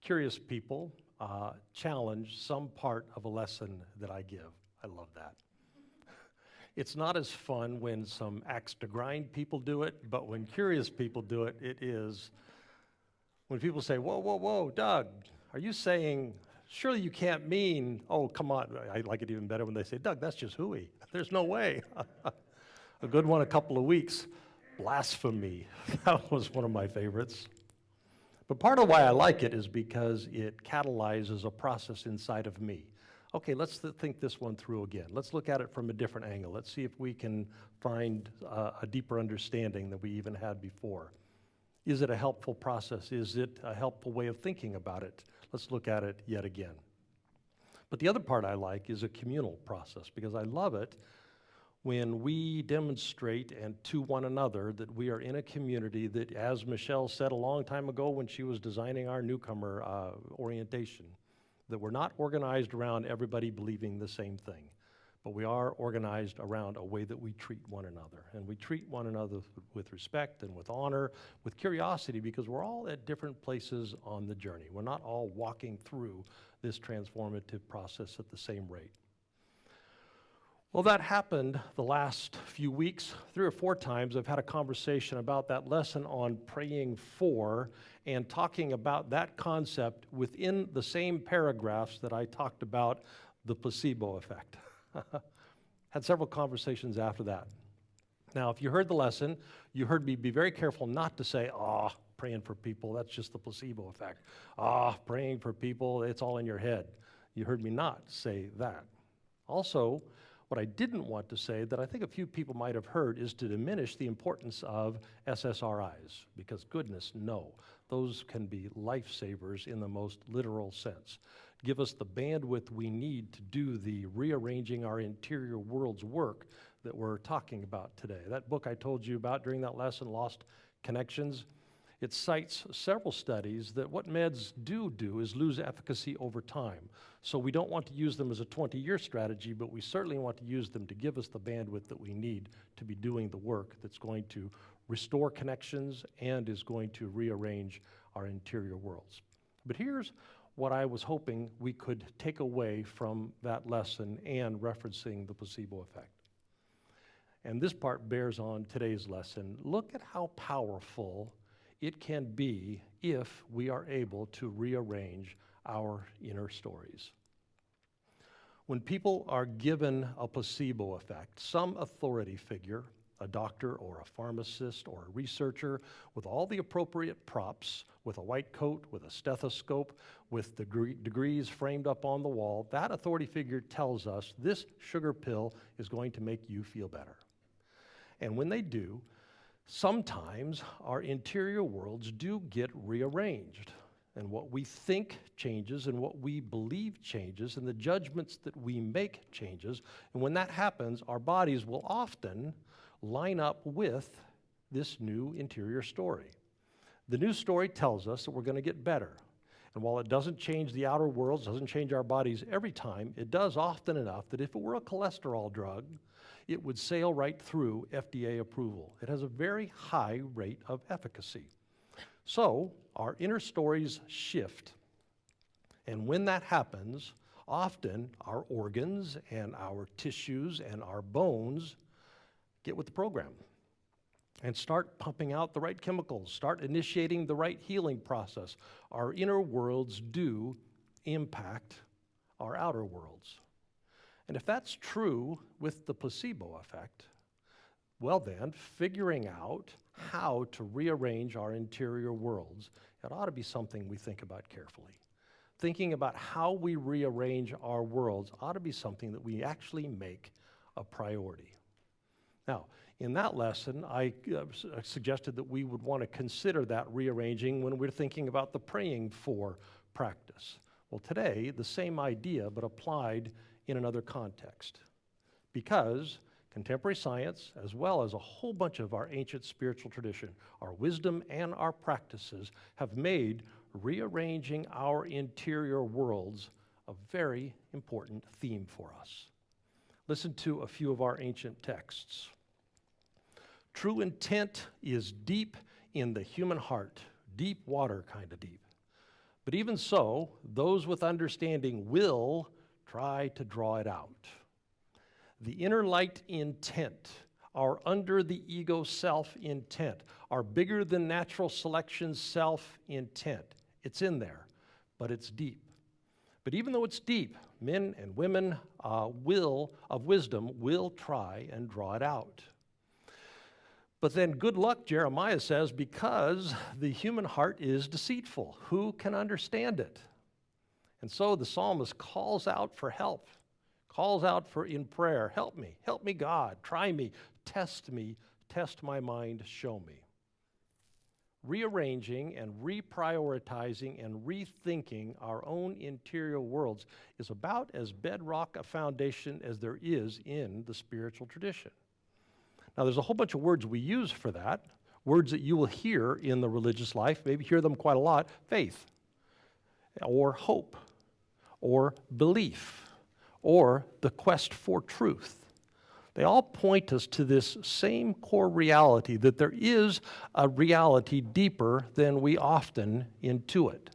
curious people challenge some part of a lesson that I give. I love that. It's not as fun when some axe to grind people do it, but when curious people do it, it is. When people say, whoa, whoa, whoa, Doug, are you saying, surely you can't mean, oh, come on. I like it even better when they say, Doug, that's just hooey. There's no way. A good one a couple of weeks, blasphemy. That was one of my favorites. But part of why I like it is because it catalyzes a process inside of me. Okay, let's think this one through again. Let's look at it from a different angle. Let's see if we can find a deeper understanding than we even had before. Is it a helpful process? Is it a helpful way of thinking about it? Let's look at it yet again. But the other part I like is a communal process, because I love it when we demonstrate and to one another that we are in a community that, as Michelle said a long time ago when she was designing our Newcomer orientation, that we're not organized around everybody believing the same thing, but we are organized around a way that we treat one another. And we treat one another with respect and with honor, with curiosity, because we're all at different places on the journey. We're not all walking through this transformative process at the same rate. Well, that happened the last few weeks. 3 or 4 times I've had a conversation about that lesson on praying for and talking about that concept within the same paragraphs that I talked about the placebo effect. Had several conversations after that. Now, if you heard the lesson, you heard me be very careful not to say, praying for people, that's just the placebo effect. Praying for people, it's all in your head. You heard me not say that. Also, what I didn't want to say that I think a few people might have heard is to diminish the importance of SSRIs, because goodness, no, those can be lifesavers in the most literal sense. Give us the bandwidth we need to do the rearranging our interior world's work that we're talking about today. That book I told you about during that lesson, Lost Connections, it cites several studies that what meds do is lose efficacy over time. So we don't want to use them as a 20-year strategy, but we certainly want to use them to give us the bandwidth that we need to be doing the work that's going to restore connections and is going to rearrange our interior worlds. But here's what I was hoping we could take away from that lesson and referencing the placebo effect. And this part bears on today's lesson. Look at how powerful it can be if we are able to rearrange our inner stories. When people are given a placebo effect, some authority figure, a doctor or a pharmacist or a researcher with all the appropriate props, with a white coat, with a stethoscope, with degrees framed up on the wall, that authority figure tells us this sugar pill is going to make you feel better. And when they do, sometimes our interior worlds do get rearranged, and what we think changes and what we believe changes and the judgments that we make changes. And when that happens, our bodies will often line up with this new interior story. The new story tells us that we're going to get better. And while it doesn't change the outer worlds, doesn't change our bodies every time, it does often enough that if it were a cholesterol drug, it would sail right through FDA approval. It has a very high rate of efficacy. So our inner stories shift. And when that happens, often our organs and our tissues and our bones get with the program and start pumping out the right chemicals, start initiating the right healing process. Our inner worlds do impact our outer worlds. And if that's true with the placebo effect, well then, figuring out how to rearrange our interior worlds, it ought to be something we think about carefully. Thinking about how we rearrange our worlds ought to be something that we actually make a priority. Now, in that lesson, I suggested that we would want to consider that rearranging when we're thinking about the praying for practice. Well, today, the same idea, but applied in another context. Because contemporary science, as well as a whole bunch of our ancient spiritual tradition, our wisdom and our practices, have made rearranging our interior worlds a very important theme for us. Listen to a few of our ancient texts. True intent is deep in the human heart, deep water kind of deep. But even so, those with understanding will try to draw it out. The inner light intent, our under the ego self intent, our bigger than natural selection self intent. It's in there, but it's deep. But even though it's deep, men and women of wisdom will try and draw it out. But then good luck, Jeremiah says, because the human heart is deceitful. Who can understand it? And so the psalmist calls out for help, calls out for in prayer, help me, God, try me, test my mind, show me. Rearranging and reprioritizing and rethinking our own interior worlds is about as bedrock a foundation as there is in the spiritual tradition. Now, there's a whole bunch of words we use for that, words that you will hear in the religious life, maybe hear them quite a lot: faith, or hope, or belief, or the quest for truth. They all point us to this same core reality, that there is a reality deeper than we often intuit.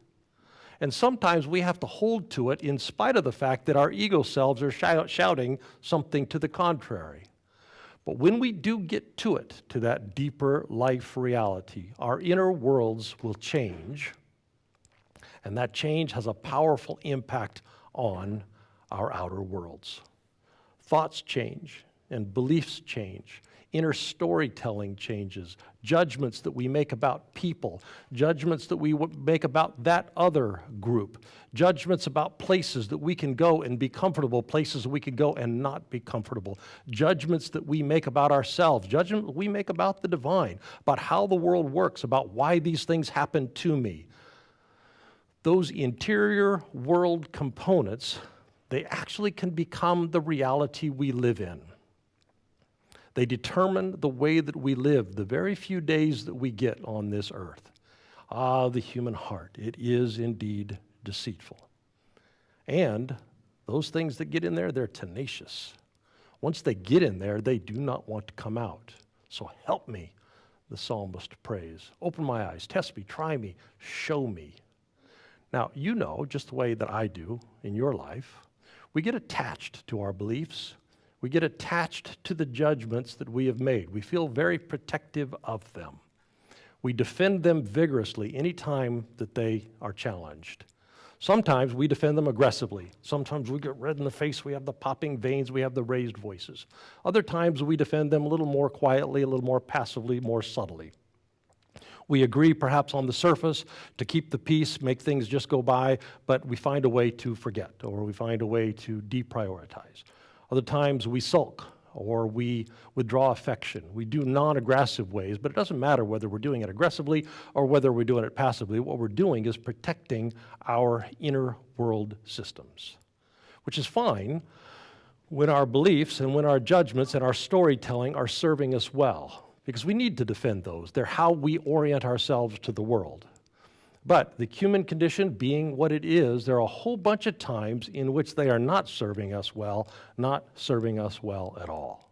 And sometimes we have to hold to it in spite of the fact that our ego selves are shouting something to the contrary. But when we do get to it, to that deeper life reality, our inner worlds will change, and that change has a powerful impact on our outer worlds. Thoughts change, and beliefs change. Inner storytelling changes. Judgments that we make about people. Judgments that we make about that other group. Judgments about places that we can go and be comfortable, places we can go and not be comfortable. Judgments that we make about ourselves. Judgments that we make about the divine, about how the world works, about why these things happen to me. Those interior world components, they actually can become the reality we live in. They determine the way that we live the very few days that we get on this earth. The human heart, it is indeed deceitful. And those things that get in there, they're tenacious. Once they get in there, they do not want to come out. So help me, the psalmist prays. Open my eyes, test me, try me, show me. Now, you know, just the way that I do in your life, we get attached to our beliefs. We get attached to the judgments that we have made. We feel very protective of them. We defend them vigorously any time that they are challenged. Sometimes we defend them aggressively. Sometimes we get red in the face, we have the popping veins, we have the raised voices. Other times we defend them a little more quietly, a little more passively, more subtly. We agree perhaps on the surface to keep the peace, make things just go by, but we find a way to forget, or we find a way to deprioritize. Other times we sulk, or we withdraw affection. We do non-aggressive ways, but it doesn't matter whether we're doing it aggressively or whether we're doing it passively. What we're doing is protecting our inner world systems, which is fine when our beliefs and when our judgments and our storytelling are serving us well, because we need to defend those. They're how we orient ourselves to the world. But the human condition being what it is, there are a whole bunch of times in which they are not serving us well at all.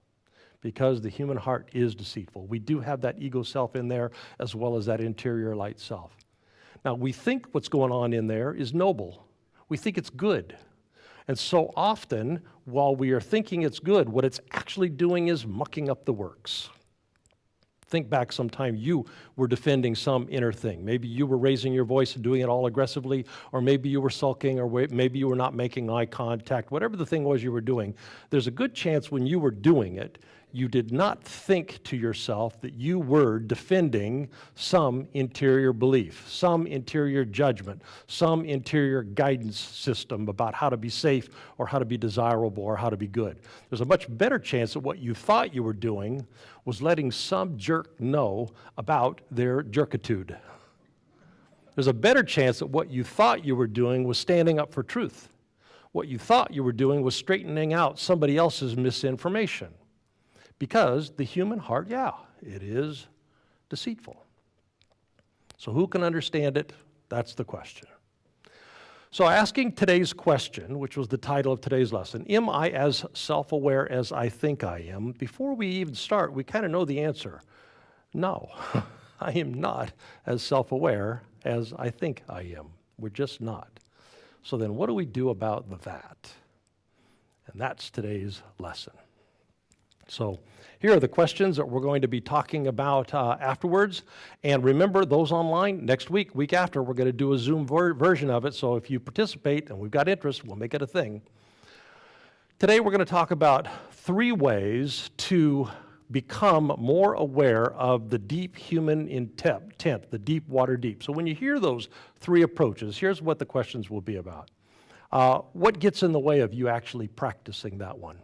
Because the human heart is deceitful. We do have that ego self in there as well as that interior light self. Now, we think what's going on in there is noble. We think it's good. And so often, while we are thinking it's good, what it's actually doing is mucking up the works. Think back sometime you were defending some inner thing. Maybe you were raising your voice and doing it all aggressively, or maybe you were sulking, or maybe you were not making eye contact. Whatever the thing was you were doing, there's a good chance when you were doing it, you did not think to yourself that you were defending some interior belief, some interior judgment, some interior guidance system about how to be safe or how to be desirable or how to be good. There's a much better chance that what you thought you were doing was letting some jerk know about their jerkitude. There's a better chance that what you thought you were doing was standing up for truth. What you thought you were doing was straightening out somebody else's misinformation. Because the human heart, it is deceitful. So who can understand it? That's the question. So asking today's question, which was the title of today's lesson, am I as self-aware as I think I am? Before we even start, we kind of know the answer. No, I am not as self-aware as I think I am. We're just not. So then what do we do about that? And that's today's lesson. So here are the questions that we're going to be talking about afterwards. And remember, those online, next week, week after, we're going to do a Zoom version of it. So if you participate and we've got interest, we'll make it a thing. Today we're going to talk about 3 ways to become more aware of the deep human intent, the deep water deep. So when you hear those 3 approaches, here's what the questions will be about. What gets in the way of you actually practicing that one?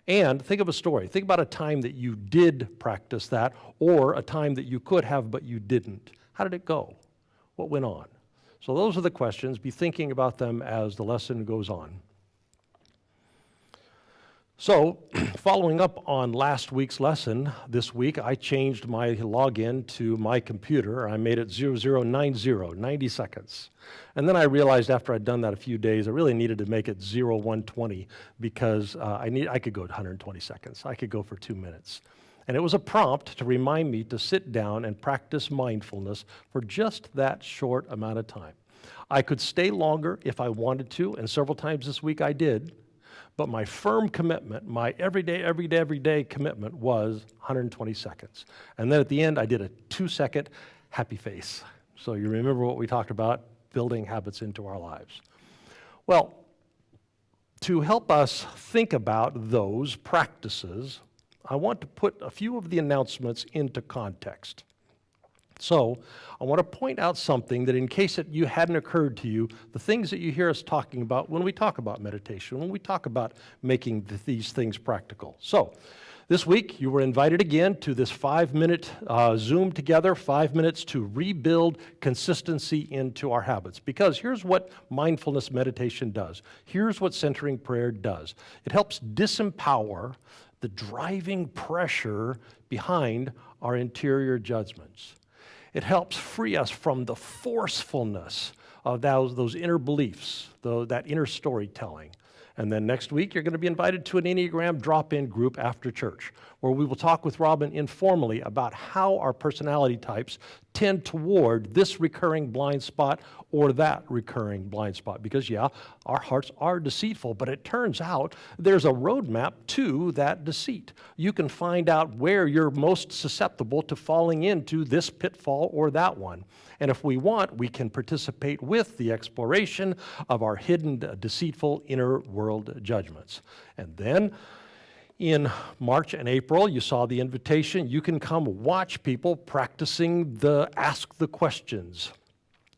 And think of a story. Think about a time that you did practice that, or a time that you could have but you didn't. How did it go? What went on? So those are the questions. Be thinking about them as the lesson goes on. So, following up on last week's lesson, this week I changed my login to my computer. I made it 0090, 90 seconds. And then I realized after I'd done that a few days, I really needed to make it 0120 because I could go 120 seconds. I could go for 2 minutes. And it was a prompt to remind me to sit down and practice mindfulness for just that short amount of time. I could stay longer if I wanted to, and several times this week I did. But my firm commitment, my everyday commitment was 120 seconds. And then at the end, I did a 2-second happy face. So you remember what we talked about, building habits into our lives. Well, to help us think about those practices, I want to put a few of the announcements into context. So I want to point out something that in case it hadn't occurred to you, the things that you hear us talking about when we talk about meditation, when we talk about making these things practical. So this week you were invited again to this 5-minute Zoom together, 5 minutes to rebuild consistency into our habits. Because here's what mindfulness meditation does. Here's what centering prayer does. It helps disempower the driving pressure behind our interior judgments. It helps free us from the forcefulness of those inner beliefs, that inner storytelling. And then next week, you're going to be invited to an Enneagram Drop In group after church, where we will talk with Robin informally about how our personality types tend toward this recurring blind spot or that recurring blind spot. Because, yeah, our hearts are deceitful, but it turns out there's a roadmap to that deceit. You can find out where you're most susceptible to falling into this pitfall or that one. And if we want, we can participate with the exploration of our hidden, deceitful inner world judgments. And then in March and April, you saw the invitation. You can come watch people practicing the ask the questions,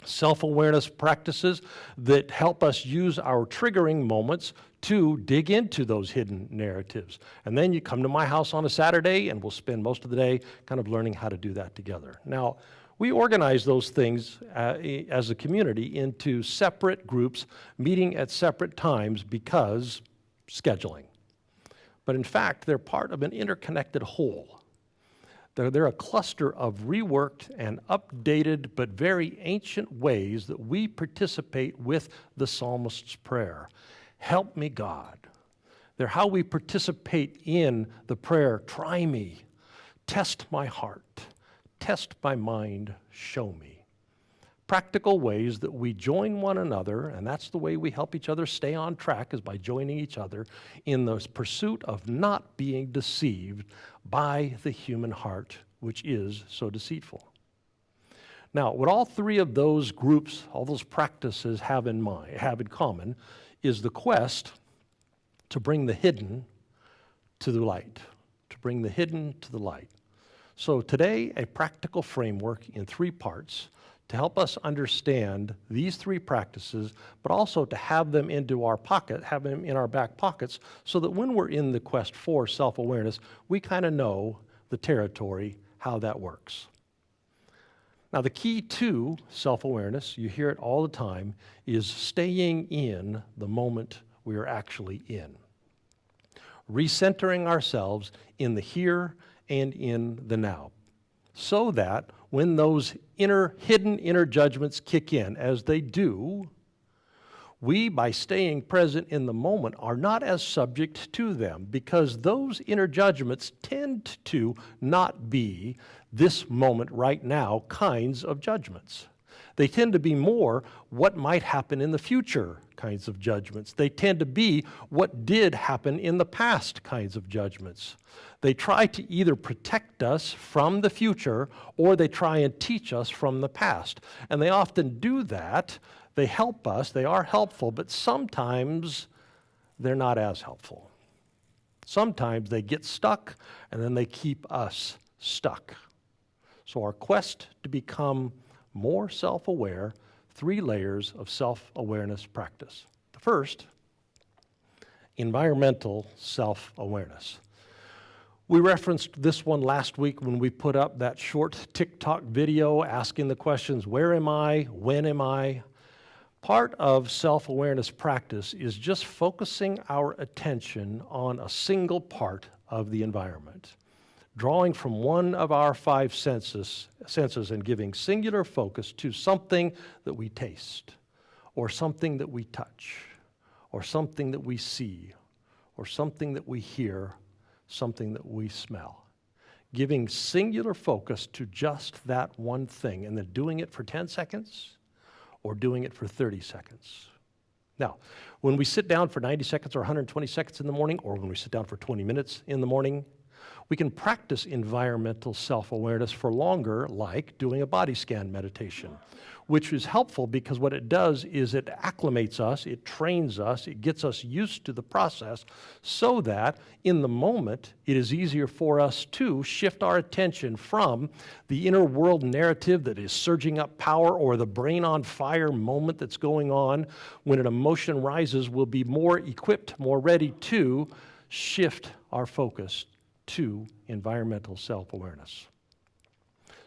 self-awareness practices that help us use our triggering moments to dig into those hidden narratives. And then you come to my house on a Saturday, and we'll spend most of the day kind of learning how to do that together. Now, we organize those things as a community into separate groups, meeting at separate times because scheduling. But in fact, they're part of an interconnected whole. They're a cluster of reworked and updated but very ancient ways that we participate with the psalmist's prayer. Help me, God. They're how we participate in the prayer, try me, test my heart. Test my mind, show me. Practical ways that we join one another, and that's the way we help each other stay on track, is by joining each other in the pursuit of not being deceived by the human heart, which is so deceitful. Now, what all 3 of those groups, all those practices have in common, is the quest to bring the hidden to the light, to bring the hidden to the light. So today, a practical framework in 3 parts to help us understand these 3 practices, but also to have them into our pocket, have them in our back pockets, so that when we're in the quest for self-awareness, we kind of know the territory, how that works. Now, the key to self-awareness, you hear it all the time, is staying in the moment we are actually in. Recentering ourselves in the here and in the now, so that when those hidden inner judgments kick in, as they do, we, by staying present in the moment, are not as subject to them, because those inner judgments tend to not be this moment right now kinds of judgments. They tend to be more what might happen in the future kinds of judgments. They tend to be what did happen in the past kinds of judgments. They try to either protect us from the future or they try and teach us from the past. And they often do that. They help us, they are helpful, but sometimes they're not as helpful. Sometimes they get stuck and then they keep us stuck. So our quest to become more self-aware, 3 layers of self-awareness practice. The first, environmental self-awareness. We referenced this one last week when we put up that short TikTok video asking the questions, where am I? When am I? Part of self-awareness practice is just focusing our attention on a single part of the environment, drawing from one of our 5 senses and giving singular focus to something that we taste, or something that we touch, or something that we see, or something that we hear, something that we smell. Giving singular focus to just that one thing, and then doing it for 10 seconds, or doing it for 30 seconds. Now, when we sit down for 90 seconds or 120 seconds in the morning, or when we sit down for 20 minutes in the morning, we can practice environmental self-awareness for longer, like doing a body scan meditation, which is helpful because what it does is it acclimates us, it trains us, it gets us used to the process so that in the moment it is easier for us to shift our attention from the inner world narrative that is surging up power or the brain on fire moment that's going on. When an emotion rises, we'll be more equipped, more ready to shift our focus to environmental self-awareness.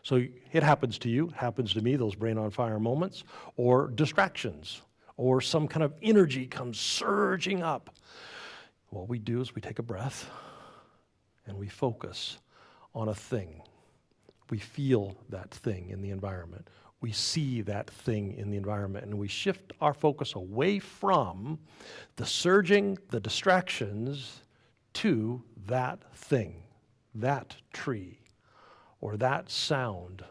So it happens to you, happens to me, those brain on fire moments, or distractions, or some kind of energy comes surging up. What we do is we take a breath and we focus on a thing. We feel that thing in the environment. We see that thing in the environment, and we shift our focus away from the surging, the distractions, to that thing, that tree, or that sound,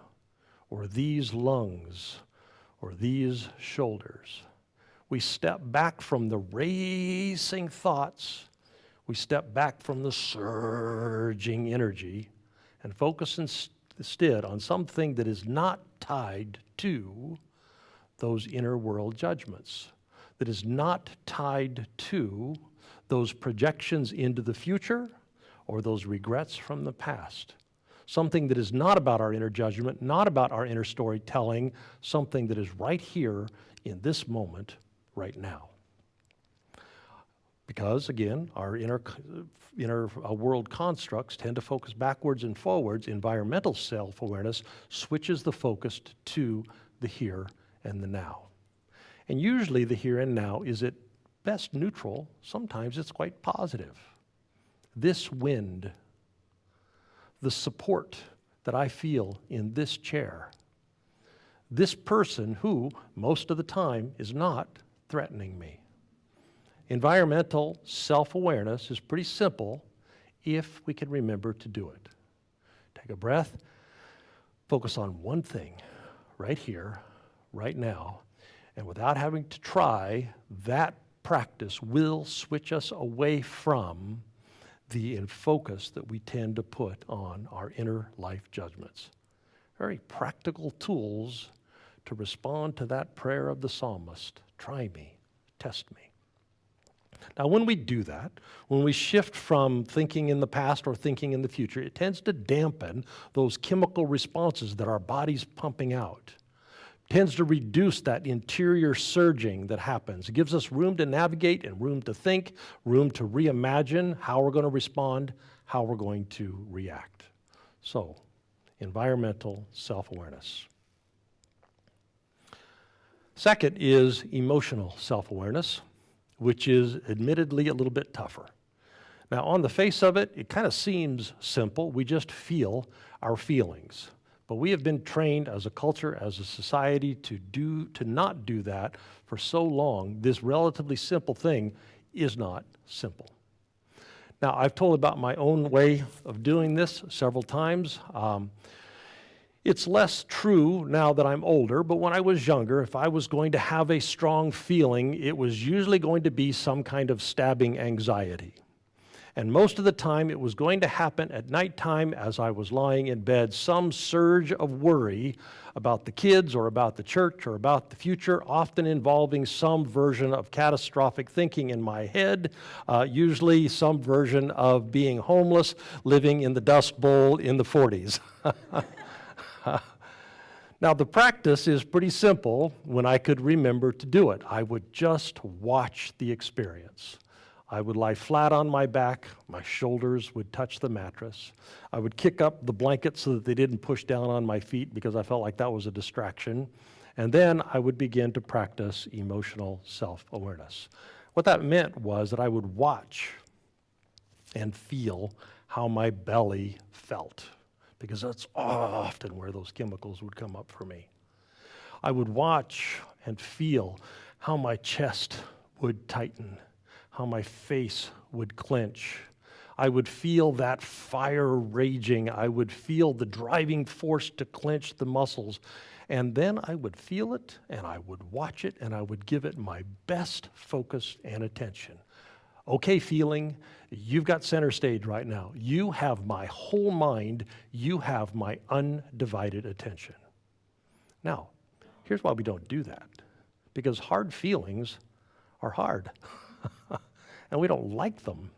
or these lungs, or these shoulders. We step back from the racing thoughts. We step back from the surging energy and focus instead on something that is not tied to those inner world judgments, that is not tied to those projections into the future or those regrets from the past. Something that is not about our inner judgment, not about our inner storytelling, something that is right here in this moment, right now. Because, again, our inner world constructs tend to focus backwards and forwards. Environmental self-awareness switches the focus to the here and the now. And usually the here and now is at best neutral. Sometimes it's quite positive. This wind, the support that I feel in this chair, this person who most of the time is not threatening me. Environmental self-awareness is pretty simple if we can remember to do it. Take a breath, focus on one thing right here, right now, and without having to try, that practice will switch us away from the focus that we tend to put on our inner life judgments. Very practical tools to respond to that prayer of the psalmist, try me, test me. Now, when we do that, when we shift from thinking in the past or thinking in the future, it tends to dampen those chemical responses that our body's pumping out. It tends to reduce that interior surging that happens. It gives us room to navigate and room to think, room to reimagine how we're going to respond, how we're going to react. So, environmental self-awareness. Second is emotional self-awareness, which is admittedly a little bit tougher. Now, on the face of it, it kind of seems simple. We just feel our feelings. But we have been trained as a culture, as a society, to not do that for so long. This relatively simple thing is not simple. Now, I've told about my own way of doing this several times. It's less true now that I'm older, but when I was younger, if I was going to have a strong feeling, it was usually going to be some kind of stabbing anxiety. And most of the time, it was going to happen at nighttime as I was lying in bed, some surge of worry about the kids or about the church or about the future, often involving some version of catastrophic thinking in my head, usually some version of being homeless, living in the Dust Bowl in the 40s. Now, the practice is pretty simple when I could remember to do it. I would just watch the experience. I would lie flat on my back, my shoulders would touch the mattress. I would kick up the blanket so that they didn't push down on my feet because I felt like that was a distraction. And then I would begin to practice emotional self-awareness. What that meant was that I would watch and feel how my belly felt, because that's often where those chemicals would come up for me. I would watch and feel how my chest would tighten, how my face would clench. I would feel that fire raging. I would feel the driving force to clench the muscles. And then I would feel it, and I would watch it, and I would give it my best focus and attention. Okay, feeling, you've got center stage right now. You have my whole mind. You have my undivided attention. Now, here's why we don't do that. Because hard feelings are hard. And we don't like them.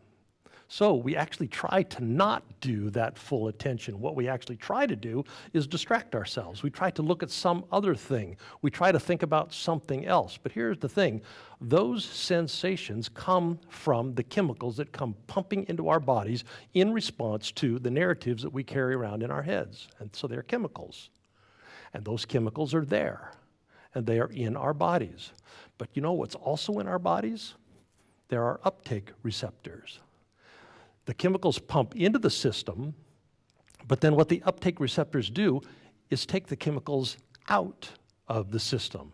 So we actually try to not do that full attention. What we actually try to do is distract ourselves. We try to look at some other thing. We try to think about something else. But here's the thing. Those sensations come from the chemicals that come pumping into our bodies in response to the narratives that we carry around in our heads. And so they're chemicals. And those chemicals are there. And they are in our bodies. But you know what's also in our bodies? There are uptake receptors. The chemicals pump into the system, but then what the uptake receptors do is take the chemicals out of the system.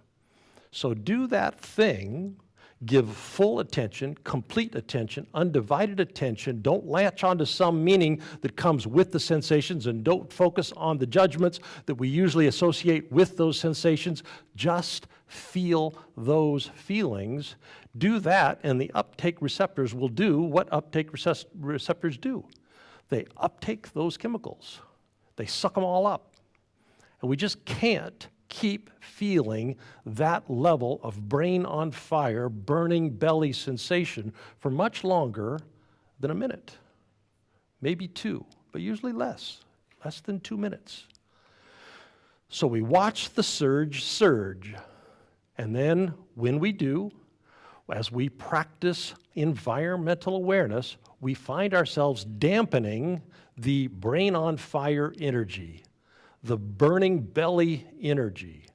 So do that thing, give full attention, complete attention, undivided attention. Don't latch onto some meaning that comes with the sensations, and don't focus on the judgments that we usually associate with those sensations. Just feel those feelings. Do that, and the uptake receptors will do what uptake receptors do. They uptake those chemicals. They suck them all up. And we just can't keep feeling that level of brain on fire, burning belly sensation for much longer than a minute. Maybe 2, but usually less than 2 minutes. So we watch the surge, and then when we do, as we practice environmental awareness, we find ourselves dampening the brain on fire energy, the burning belly energy.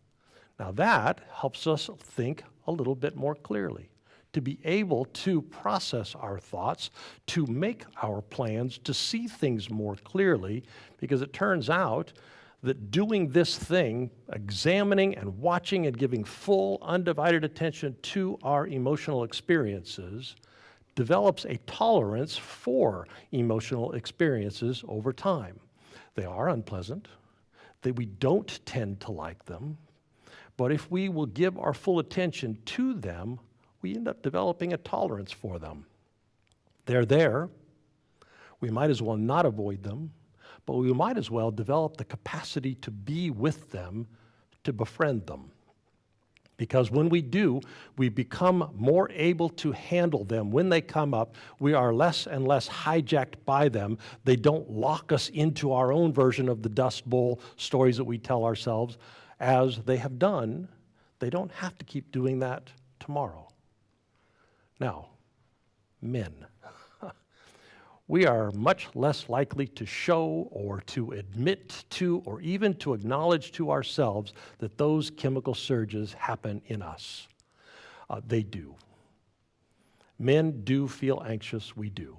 Now that helps us think a little bit more clearly, to be able to process our thoughts, to make our plans, to see things more clearly, because it turns out that doing this thing, examining and watching and giving full, undivided attention to our emotional experiences, develops a tolerance for emotional experiences over time. They are unpleasant. We don't tend to like them. But if we will give our full attention to them, we end up developing a tolerance for them. They're there. We might as well not avoid them. But we might as well develop the capacity to be with them, to befriend them. Because when we do, we become more able to handle them. When they come up, we are less and less hijacked by them. They don't lock us into our own version of the Dust Bowl stories that we tell ourselves. As they have done, they don't have to keep doing that tomorrow. Now, men. We are much less likely to show or to admit to or even to acknowledge to ourselves that those chemical surges happen in us. They do. Men do feel anxious, we do.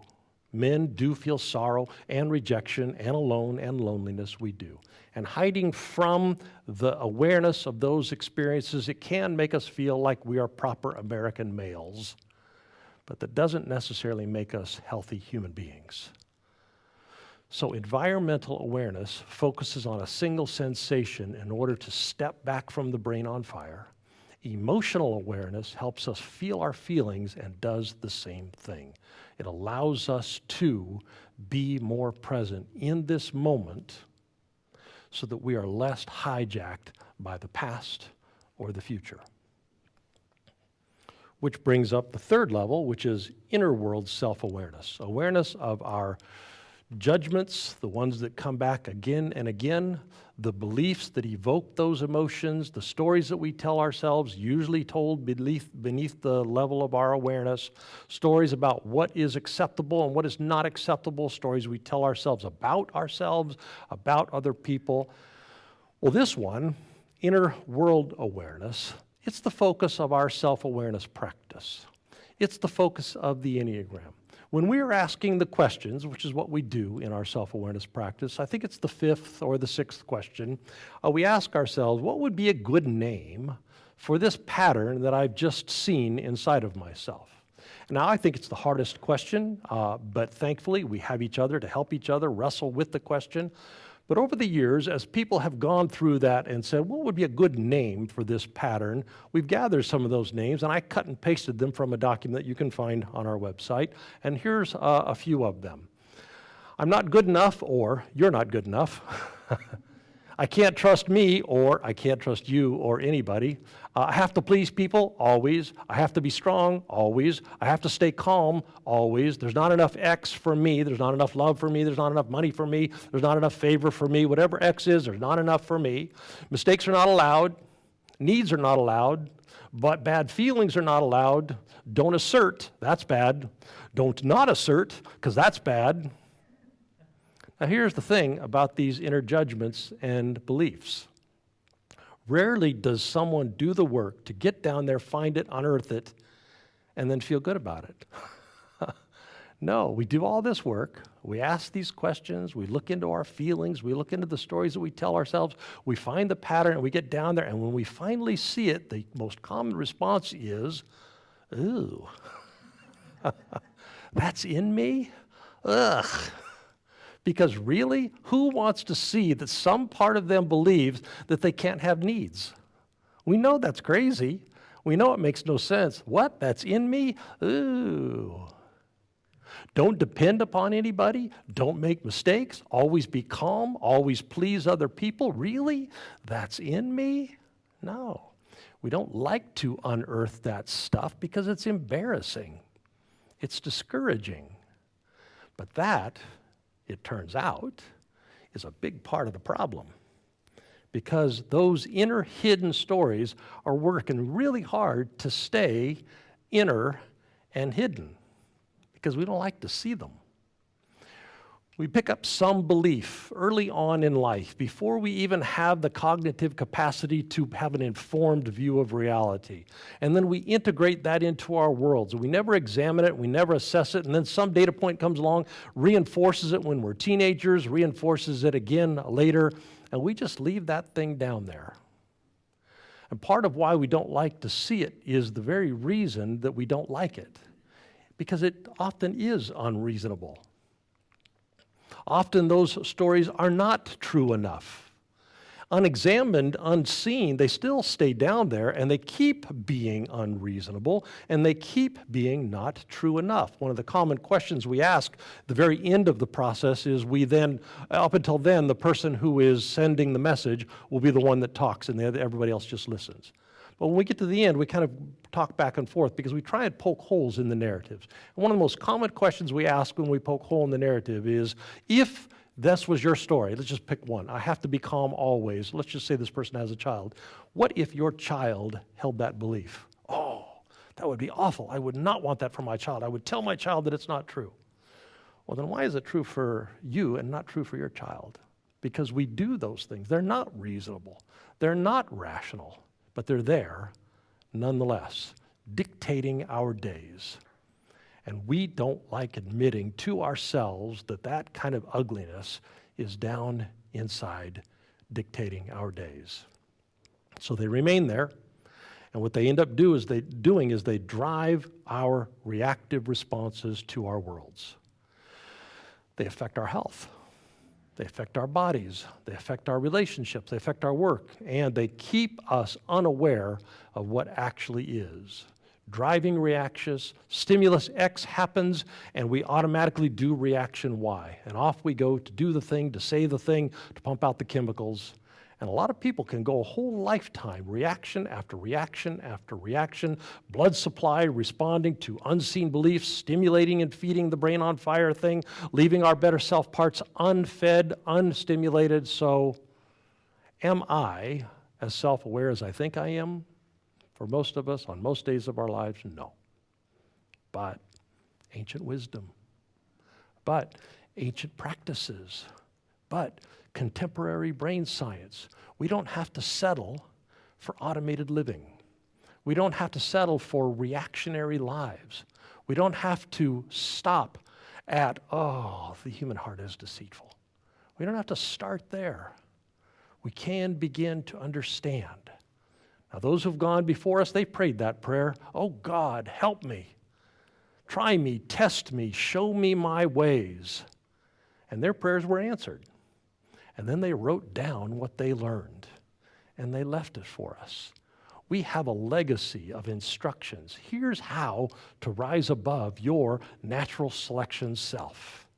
Men do feel sorrow and rejection and alone and loneliness, we do. And hiding from the awareness of those experiences, it can make us feel like we are proper American males. But that doesn't necessarily make us healthy human beings. So environmental awareness focuses on a single sensation in order to step back from the brain on fire. Emotional awareness helps us feel our feelings and does the same thing. It allows us to be more present in this moment so that we are less hijacked by the past or the future. Which brings up the third level, which is inner world self-awareness. Awareness of our judgments, the ones that come back again and again, the beliefs that evoke those emotions, the stories that we tell ourselves, usually told beneath the level of our awareness, stories about what is acceptable and what is not acceptable, stories we tell ourselves, about other people. Well, this one, inner world awareness, it's the focus of our self-awareness practice. It's the focus of the Enneagram. When we are asking the questions, which is what we do in our self-awareness practice, I think it's the fifth or the sixth question, we ask ourselves, what would be a good name for this pattern that I've just seen inside of myself? Now, I think it's the hardest question, but thankfully we have each other to help each other wrestle with the question. But over the years, as people have gone through that and said, what would be a good name for this pattern, we've gathered some of those names, and I cut and pasted them from a document that you can find on our website. And here's a few of them. I'm not good enough, or you're not good enough. I can't trust me, or I can't trust you or anybody. I have to please people, always. I have to be strong, always. I have to stay calm, always. There's not enough X for me. There's not enough love for me. There's not enough money for me. There's not enough favor for me. Whatever X is, there's not enough for me. Mistakes are not allowed. Needs are not allowed. But bad feelings are not allowed. Don't assert, that's bad. Don't not assert, because that's bad. Now, here's the thing about these inner judgments and beliefs. Rarely does someone do the work to get down there, find it, unearth it, and then feel good about it. No, we do all this work. We ask these questions. We look into our feelings. We look into the stories that we tell ourselves. We find the pattern, and we get down there, and when we finally see it, the most common response is, ooh, that's in me? Ugh. Because really, who wants to see that some part of them believes that they can't have needs? We know that's crazy. We know it makes no sense. What? That's in me? Ooh. Don't depend upon anybody. Don't make mistakes. Always be calm. Always please other people. Really? That's in me? No. We don't like to unearth that stuff because it's embarrassing. It's discouraging. But that, it turns out, is a big part of the problem, because those inner hidden stories are working really hard to stay inner and hidden because we don't like to see them. We pick up some belief early on in life before we even have the cognitive capacity to have an informed view of reality. And then we integrate that into our worlds. We never examine it, we never assess it, and then some data point comes along, reinforces it when we're teenagers, reinforces it again later, and we just leave that thing down there. And part of why we don't like to see it is the very reason that we don't like it, because it often is unreasonable. Often those stories are not true enough. Unexamined, unseen, they still stay down there and they keep being unreasonable and they keep being not true enough. One of the common questions we ask at the very end of the process is up until then, the person who is sending the message will be the one that talks and everybody else just listens. But when we get to the end, we kind of talk back and forth because we try and poke holes in the narratives. And one of the most common questions we ask when we poke hole in the narrative is, if this was your story, let's just pick one. I have to be calm always. Let's just say this person has a child. What if your child held that belief? Oh, that would be awful. I would not want that for my child. I would tell my child that it's not true. Well, then why is it true for you and not true for your child? Because we do those things. They're not reasonable. They're not rational. But they're there, nonetheless, dictating our days. And we don't like admitting to ourselves that that kind of ugliness is down inside, dictating our days. So they remain there, and what they end up doing is they drive our reactive responses to our worlds. They affect our health. They affect our bodies, they affect our relationships, they affect our work, and they keep us unaware of what actually is. Driving reactions, stimulus X happens, and we automatically do reaction Y. And off we go to do the thing, to say the thing, to pump out the chemicals. And a lot of people can go a whole lifetime, reaction after reaction after reaction, blood supply responding to unseen beliefs, stimulating and feeding the brain on fire thing, leaving our better self parts unfed, unstimulated. So am I as self-aware as I think I am? For most of us, on most days of our lives, no. But ancient wisdom, but ancient practices, but contemporary brain science. We don't have to settle for automated living. We don't have to settle for reactionary lives. We don't have to stop at, oh, the human heart is deceitful. We don't have to start there. We can begin to understand. Now, those who've gone before us, they prayed that prayer. Oh, God, help me. Try me, test me, show me my ways. And their prayers were answered. And then they wrote down what they learned, and they left it for us. We have a legacy of instructions. Here's how to rise above your natural selection self.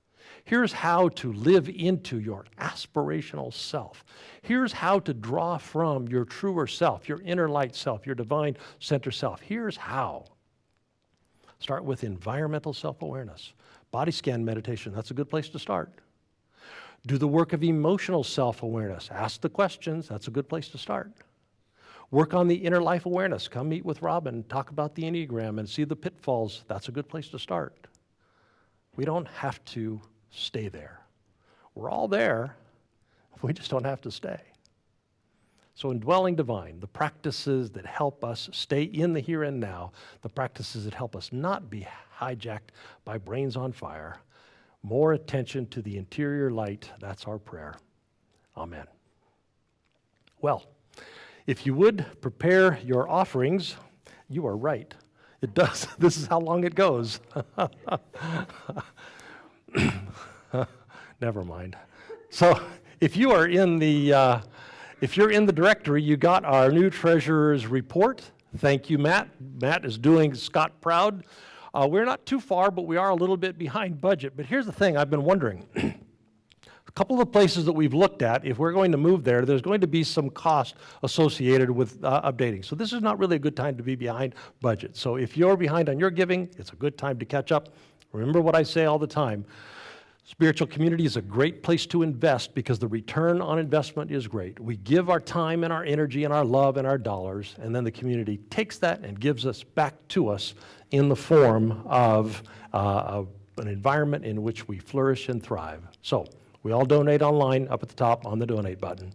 Here's how to live into your aspirational self. Here's how to draw from your truer self, your inner light self, your divine center self. Here's how. Start with environmental self-awareness. Body scan meditation, that's a good place to start. Do the work of emotional self-awareness. Ask the questions. That's a good place to start. Work on the inner life awareness. Come meet with Robin, talk about the Enneagram, and see the pitfalls. That's a good place to start. We don't have to stay there. We're all there. We just don't have to stay. So indwelling divine, the practices that help us stay in the here and now, the practices that help us not be hijacked by brains on fire. More attention to the interior light, that's our prayer. Amen. Well, if you would prepare your offerings, you are right. It does. This is how long it goes. Never mind. So if you are in the directory, you got our new treasurer's report. Thank you, Matt. Matt is doing Scott proud. We're not too far, but we are a little bit behind budget. But here's the thing I've been wondering. A couple of the places that we've looked at, if we're going to move there, there's going to be some cost associated with updating. So this is not really a good time to be behind budget. So if you're behind on your giving, it's a good time to catch up. Remember what I say all the time. Spiritual community is a great place to invest because the return on investment is great. We give our time and our energy and our love and our dollars, and then the community takes that and gives us back to us in the form of an environment in which we flourish and thrive. So we all donate online up at the top on the donate button.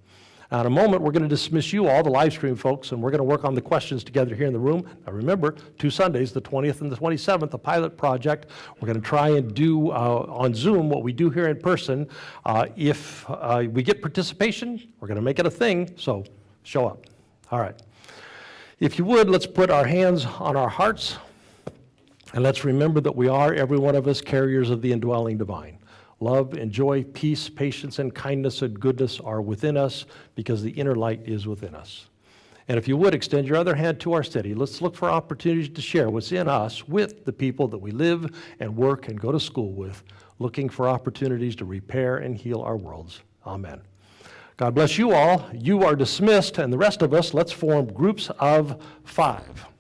Now, in a moment, we're going to dismiss you all, the live stream folks, and we're going to work on the questions together here in the room. Now, remember, 2 Sundays, the 20th and the 27th, a pilot project. We're going to try and do on Zoom what we do here in person. If we get participation, we're going to make it a thing, so show up. All right. If you would, let's put our hands on our hearts, and let's remember that we are, every one of us, carriers of the indwelling divine. Love and joy, peace, patience, and kindness and goodness are within us because the inner light is within us. And if you would, extend your other hand to our city. Let's look for opportunities to share what's in us with the people that we live and work and go to school with, looking for opportunities to repair and heal our worlds. Amen. God bless you all. You are dismissed, and the rest of us, let's form groups of 5.